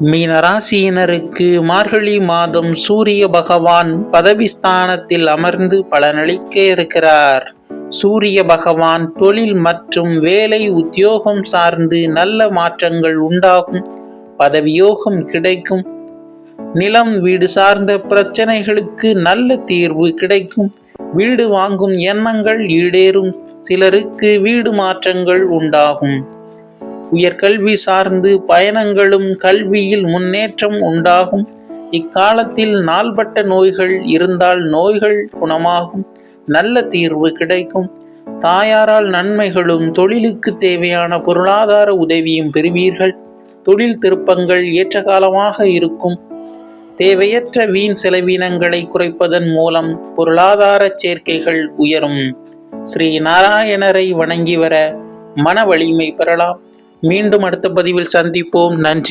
மீனராசியினருக்கு மார்கழி மாதம் சூரிய பகவான் பதவிஸ்தானத்தில் அமர்ந்து பலனளிக்க இருக்கிறார். சூரிய பகவான் தொழில் மற்றும் வேலை உத்தியோகம் சார்ந்து நல்ல மாற்றங்கள் உண்டாகும். பதவியோகம் கிடைக்கும். நிலம் வீடு சார்ந்த பிரச்சனைகளுக்கு நல்ல தீர்வு கிடைக்கும். வீடு வாங்கும் எண்ணங்கள் ஈடேறும். சிலருக்கு வீடு மாற்றங்கள் உண்டாகும். உயர்கல்வி சார்ந்து பயணங்களும் கல்வியில் முன்னேற்றம் உண்டாகும். இக்காலத்தில் நாள்பட்ட நோய்கள் இருந்தால் நோய்கள் குணமாகும். நல்ல தீர்வு கிடைக்கும். தாயாரால் நன்மைகளும் தொழிலுக்கு தேவையான பொருளாதார உதவியும் பெறுவீர்கள். தொழில் திருப்பங்கள் ஏற்ற காலமாக இருக்கும். தேவையற்ற வீண் செலவினங்களை குறைப்பதன் மூலம் பொருளாதார சேர்க்கைகள் உயரும். ஸ்ரீ நாராயணரை வணங்கி வர மன வலிமை பெறலாம். மீண்டும் அடுத்த பதிவில் சந்திப்போம். நன்றி.